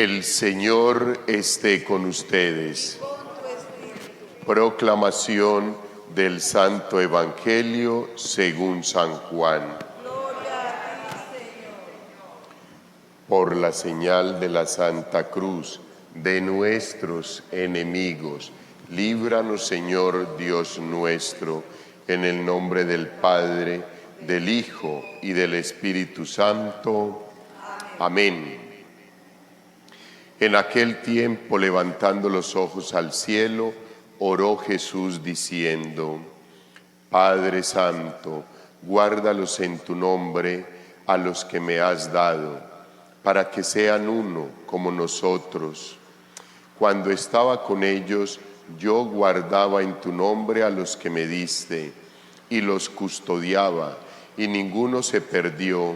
El Señor esté con ustedes. Proclamación del Santo Evangelio según San Juan. Por la señal de la Santa Cruz de nuestros enemigos, líbranos, Señor Dios nuestro, en el nombre del Padre, del Hijo y del Espíritu Santo. Amén. En aquel tiempo, levantando los ojos al cielo, oró Jesús diciendo: Padre Santo, guárdalos en tu nombre a los que me has dado, para que sean uno como nosotros. Cuando estaba con ellos, yo guardaba en tu nombre a los que me diste, y los custodiaba, y ninguno se perdió,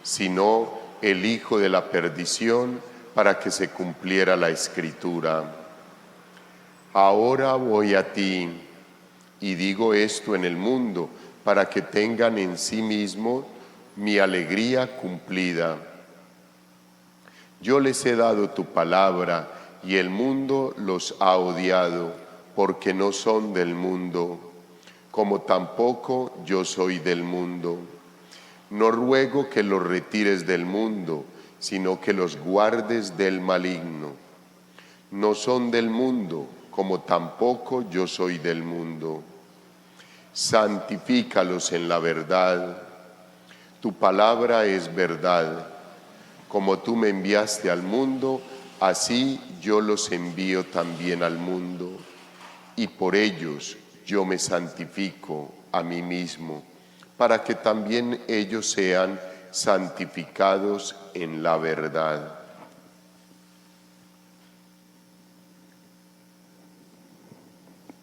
sino el hijo de la perdición, para que se cumpliera la Escritura. Ahora voy a ti, y digo esto en el mundo, para que tengan en sí mismo mi alegría cumplida. Yo les he dado tu palabra, y el mundo los ha odiado, porque no son del mundo, como tampoco yo soy del mundo. No ruego que los retires del mundo, sino que los guardes del maligno. No son del mundo, como tampoco yo soy del mundo. Santifícalos en la verdad. Tu palabra es verdad. Como tú me enviaste al mundo, así yo los envío también al mundo. Y por ellos yo me santifico a mí mismo, para que también ellos sean santificados en la verdad.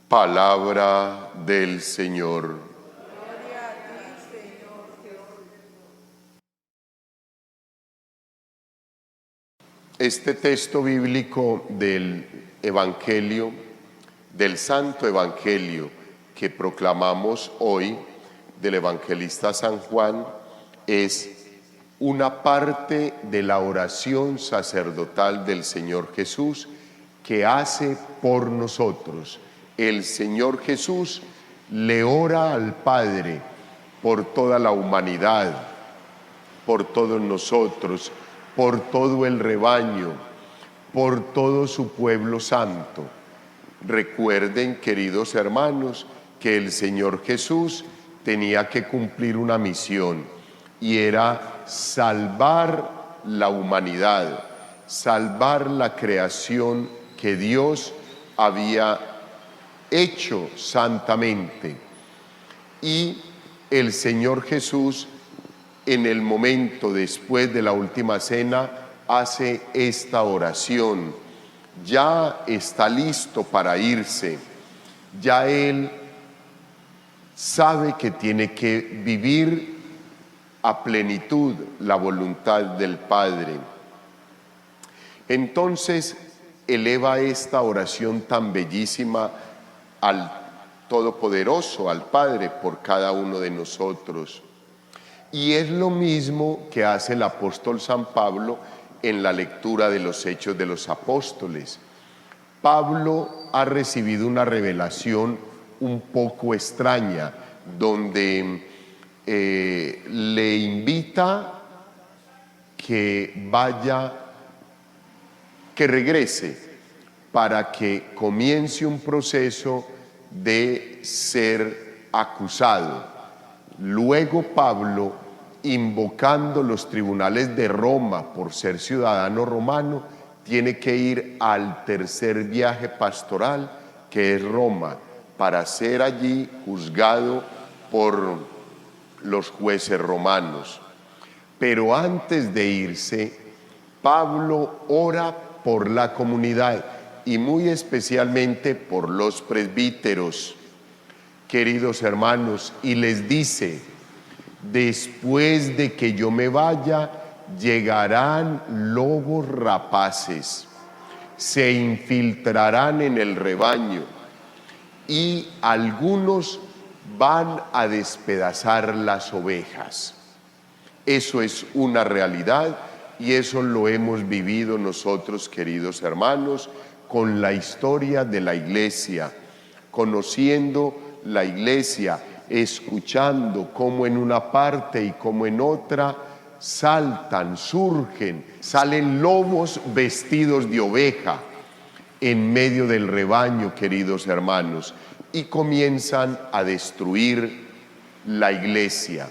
Palabra del Señor. Gloria a ti, Señor Jesús. Este texto bíblico del Evangelio, del Santo Evangelio que proclamamos hoy, del evangelista San Juan, es una parte de la oración sacerdotal del Señor Jesús que hace por nosotros. El Señor Jesús le ora al Padre por toda la humanidad, por todos nosotros, por todo el rebaño, por todo su pueblo santo. Recuerden, queridos hermanos, que el Señor Jesús tenía que cumplir una misión, y era salvar la humanidad, salvar la creación que Dios había hecho santamente. Y el Señor Jesús, en el momento después de la última cena, hace esta oración. Ya está listo para irse, ya Él sabe que tiene que vivir a plenitud la voluntad del Padre. Entonces eleva esta oración tan bellísima al Todopoderoso, al Padre, por cada uno de nosotros. Y es lo mismo que hace el apóstol San Pablo en la lectura de los Hechos de los Apóstoles. Pablo ha recibido una revelación un poco extraña, donde le invita que vaya, que regrese, para que comience un proceso de ser acusado. Luego Pablo, invocando los tribunales de Roma por ser ciudadano romano, tiene que ir al tercer viaje pastoral, que es Roma, para ser allí juzgado por los jueces romanos. Pero antes de irse, Pablo ora por la comunidad, y muy especialmente por los presbíteros, queridos hermanos, y les dice: después de que yo me vaya, llegarán lobos rapaces, se infiltrarán en el rebaño, y algunos van a despedazar las ovejas. Eso es una realidad Y eso lo hemos vivido nosotros, queridos hermanos, con la historia de la Iglesia, conociendo la Iglesia, escuchando cómo en una parte y cómo en otra saltan, surgen, salen lobos vestidos de oveja en medio del rebaño, queridos hermanos, y comienzan a destruir la Iglesia.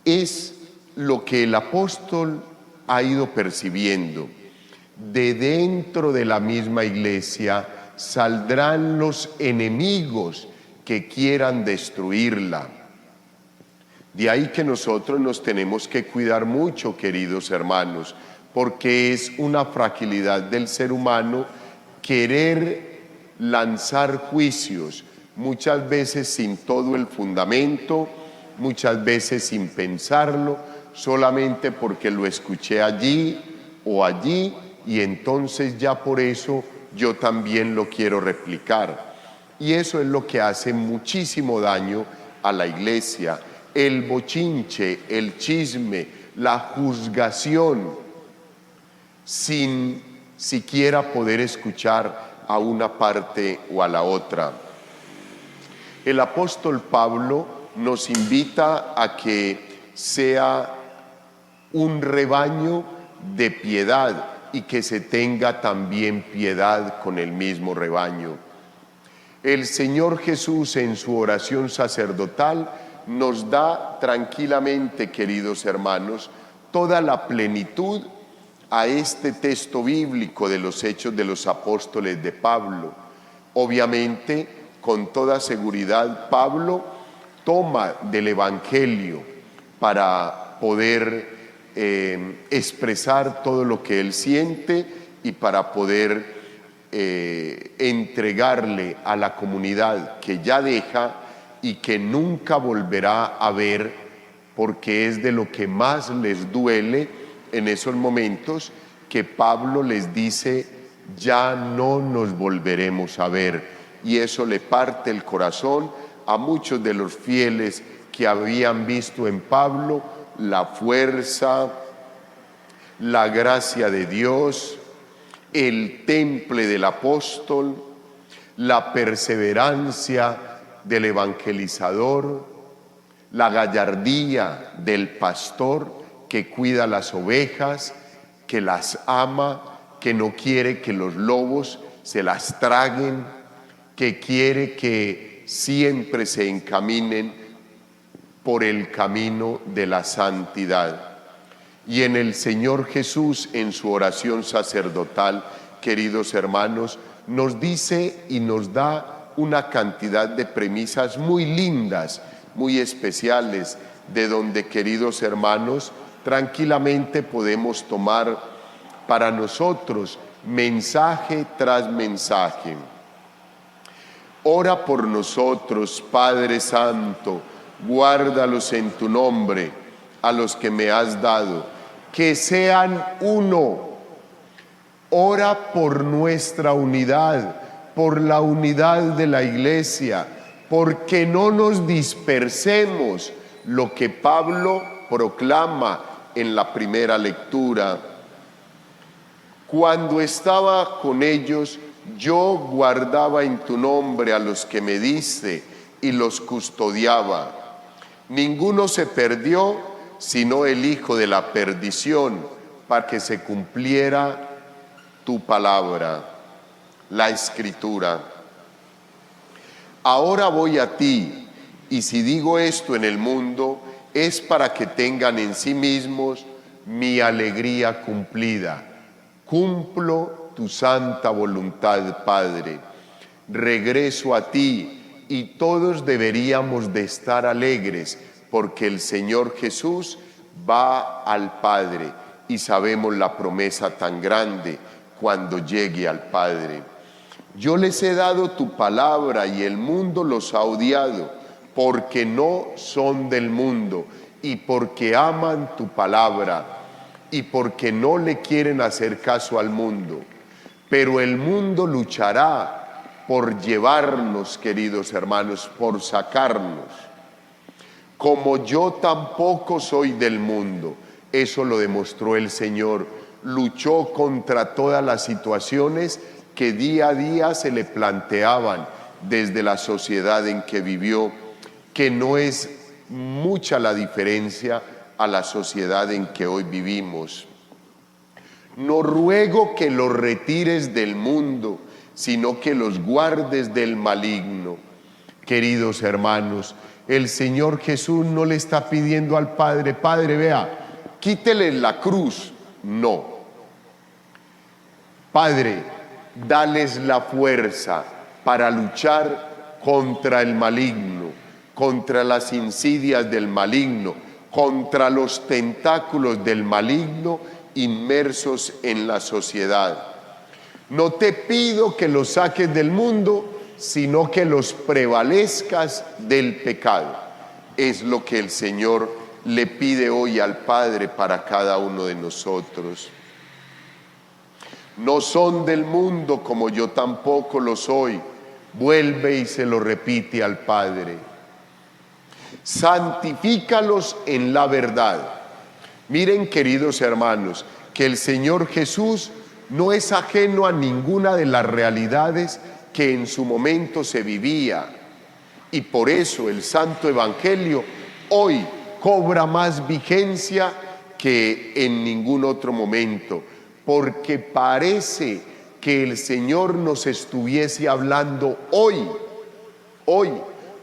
Es lo que el apóstol ha ido percibiendo. De dentro de la misma Iglesia saldrán los enemigos que quieran destruirla. De ahí que nosotros nos tenemos que cuidar mucho, queridos hermanos, porque es una fragilidad del ser humano querer lanzar juicios, muchas veces sin todo el fundamento, muchas veces sin pensarlo, solamente porque lo escuché allí o allí, y entonces ya por eso yo también lo quiero replicar. Y eso es lo que hace muchísimo daño a la Iglesia: el bochinche, el chisme, la juzgación, sin siquiera poder escuchar a una parte o a la otra. El apóstol Pablo nos invita a que sea un rebaño de piedad y que se tenga también piedad con el mismo rebaño. El Señor Jesús, en su oración sacerdotal, nos da tranquilamente, queridos hermanos, toda la plenitud a este texto bíblico de los Hechos de los Apóstoles de Pablo. Obviamente, con toda seguridad, Pablo toma del Evangelio para poder expresar todo lo que él siente y para poder entregarle a la comunidad que ya deja y que nunca volverá a ver, porque es de lo que más les duele en esos momentos, que Pablo les dice: ya no nos volveremos a ver. Y eso le parte el corazón a muchos de los fieles que habían visto en Pablo la fuerza, la gracia de Dios, el temple del apóstol, la perseverancia del evangelizador, la gallardía del pastor que cuida las ovejas, que las ama, que no quiere que los lobos se las traguen, que quiere que siempre se encaminen por el camino de la santidad. Y en el Señor Jesús, en su oración sacerdotal, queridos hermanos, nos dice y nos da una cantidad de premisas muy lindas, muy especiales, de donde, queridos hermanos, tranquilamente podemos tomar para nosotros mensaje tras mensaje. Ora por nosotros, Padre Santo, guárdalos en tu nombre, a los que me has dado, que sean uno. Ora por nuestra unidad, por la unidad de la Iglesia, porque no nos dispersemos, lo que Pablo proclama en la primera lectura. Cuando estaba con ellos, yo guardaba en tu nombre a los que me diste y los custodiaba. Ninguno se perdió, sino el hijo de la perdición, para que se cumpliera tu palabra, la Escritura. Ahora voy a ti, y si digo esto en el mundo, es para que tengan en sí mismos mi alegría cumplida. Cumplo tu santa voluntad, Padre. Regreso a ti, y todos deberíamos de estar alegres, porque el Señor Jesús va al Padre, y sabemos la promesa tan grande cuando llegue al Padre. Yo les he dado tu palabra, y el mundo los ha odiado, porque no son del mundo, y porque aman tu palabra, y porque no le quieren hacer caso al mundo. Pero el mundo luchará por llevarnos, queridos hermanos, por sacarnos. Como yo tampoco soy del mundo, Eso lo demostró el Señor. Luchó contra todas las situaciones que día a día se le planteaban desde la sociedad en que vivió, que no es mucha la diferencia a la sociedad en que hoy vivimos. No ruego que los retires del mundo, sino que los guardes del maligno. Queridos hermanos, el Señor Jesús no le está pidiendo al Padre: Padre, vea, quítele la cruz. No. Padre, dales la fuerza para luchar contra el maligno, contra las insidias del maligno, contra los tentáculos del maligno inmersos en la sociedad. No te pido que los saques del mundo, sino que los prevalezcas del pecado. Es lo que el Señor le pide hoy al Padre para cada uno de nosotros. No son del mundo, como yo tampoco lo soy. Vuelve y se lo repite al Padre. Santifícalos en la verdad. Miren, queridos hermanos, que el Señor Jesús no es ajeno a ninguna de las realidades que en su momento se vivía. Y por eso el Santo Evangelio hoy cobra más vigencia que en ningún otro momento, porque parece que el Señor nos estuviese hablando hoy,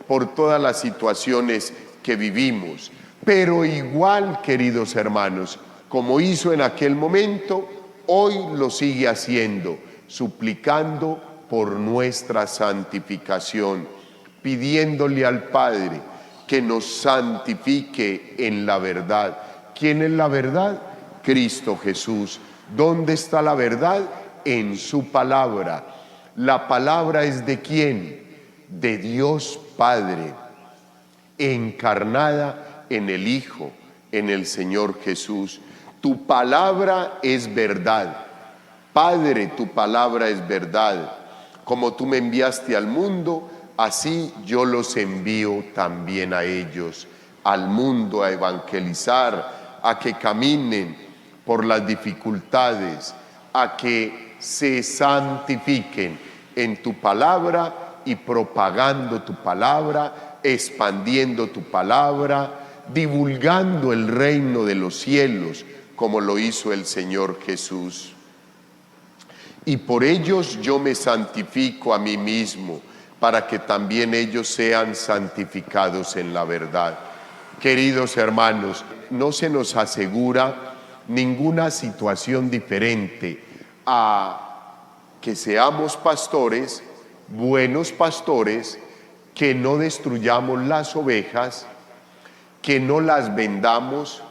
por todas las situaciones que vivimos. Pero igual, queridos hermanos, como hizo en aquel momento, hoy lo sigue haciendo, suplicando por nuestra santificación, pidiéndole al Padre que nos santifique en la verdad. ¿Quién es la verdad? Cristo Jesús. ¿Dónde está la verdad? En su palabra. ¿La palabra es de quién? De Dios Padre, encarnada en el Hijo, en el Señor Jesús. Tu palabra es verdad. Padre, tu palabra es verdad. Como tú me enviaste al mundo, así yo los envío también a ellos, al mundo, a evangelizar, a que caminen por las dificultades, a que se santifiquen en tu palabra y propagando tu palabra, expandiendo tu palabra, divulgando el reino de los cielos, como lo hizo el Señor Jesús. Y por ellos yo me santifico a mí mismo, para que también ellos sean santificados en la verdad. Queridos hermanos, no se nos asegura ninguna situación diferente a que seamos pastores, buenos pastores, que no destruyamos las ovejas, que no las vendamos,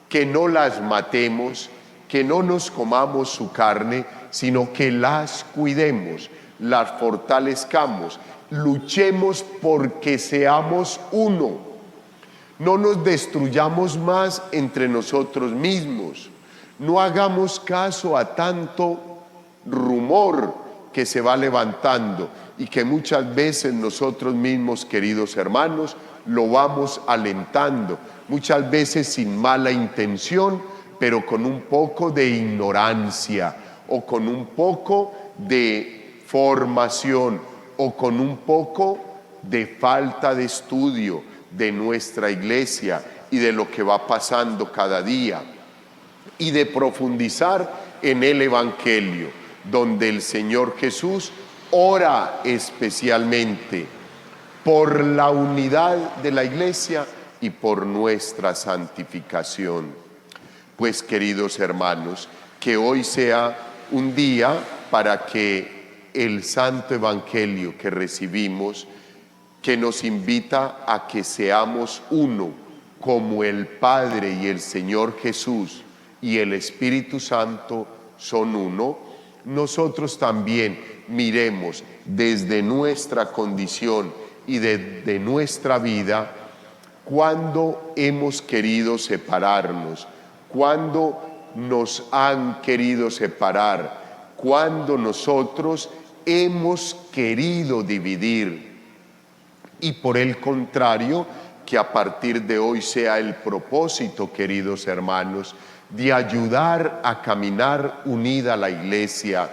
que no las matemos, que no nos comamos su carne, sino que las cuidemos, las fortalezcamos, luchemos porque seamos uno. No nos destruyamos más entre nosotros mismos. No hagamos caso a tanto rumor que se va levantando y que muchas veces nosotros mismos, queridos hermanos, lo vamos alentando, muchas veces sin mala intención, pero con un poco de ignorancia o con un poco de formación o con un poco de falta de estudio de nuestra iglesia y de lo que va pasando cada día, y de profundizar en el Evangelio, donde el Señor Jesús ora especialmente por la unidad de la iglesia y por nuestra santificación. Pues, queridos hermanos, que hoy sea un día para que el Santo Evangelio que recibimos, que nos invita a que seamos uno, como el Padre y el Señor Jesús y el Espíritu Santo son uno, nosotros también miremos desde nuestra condición y desde nuestra vida cuando hemos querido separarnos, cuando nos han querido separar, cuando nosotros hemos querido dividir. Y por el contrario, que a partir de hoy sea el propósito, queridos hermanos, de ayudar a caminar unida a la Iglesia,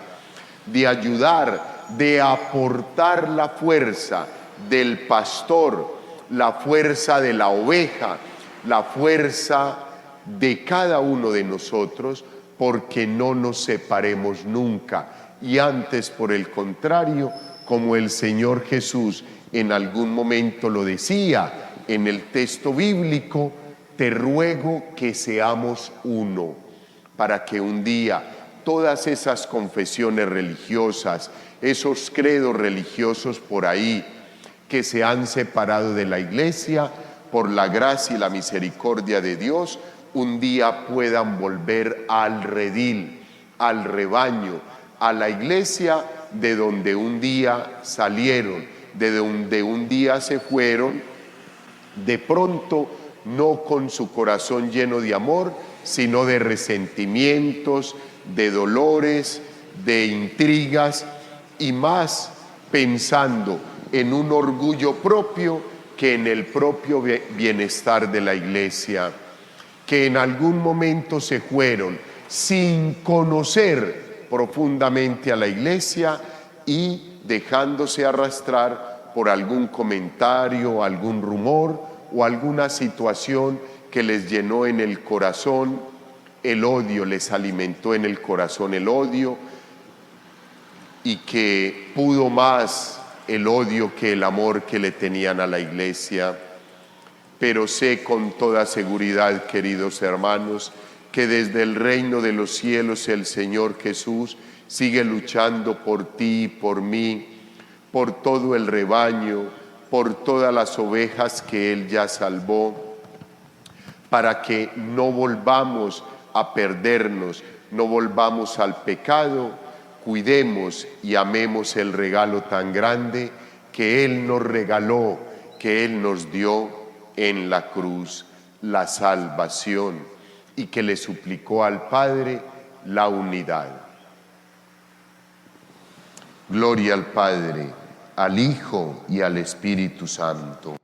de ayudar, de aportar la fuerza del pastor, la fuerza de la oveja, la fuerza de cada uno de nosotros, porque no nos separemos nunca. Y antes, por el contrario, como el Señor Jesús en algún momento lo decía en el texto bíblico, te ruego que seamos uno, para que un día todas esas confesiones religiosas, esos credos religiosos por ahí que se han separado de la Iglesia, por la gracia y la misericordia de Dios, un día puedan volver al redil, al rebaño, a la Iglesia de donde un día salieron, de donde un día se fueron, de pronto no con su corazón lleno de amor, sino de resentimientos, de dolores, de intrigas, y más pensando en un orgullo propio que en el propio bienestar de la Iglesia, que en algún momento se fueron sin conocer profundamente a la Iglesia y dejándose arrastrar por algún comentario, algún rumor o alguna situación que les llenó en el corazón el odio, les alimentó en el corazón el odio, y que pudo más el odio que el amor que le tenían a la Iglesia. Pero sé con toda seguridad, queridos hermanos, que desde el reino de los cielos el Señor Jesús sigue luchando por ti y por mí, por todo el rebaño, por todas las ovejas que Él ya salvó, para que no volvamos a perdernos, no volvamos al pecado. Cuidemos y amemos el regalo tan grande que Él nos regaló, que Él nos dio en la cruz, la salvación, y que le suplicó al Padre la unidad. Gloria al Padre, al Hijo y al Espíritu Santo.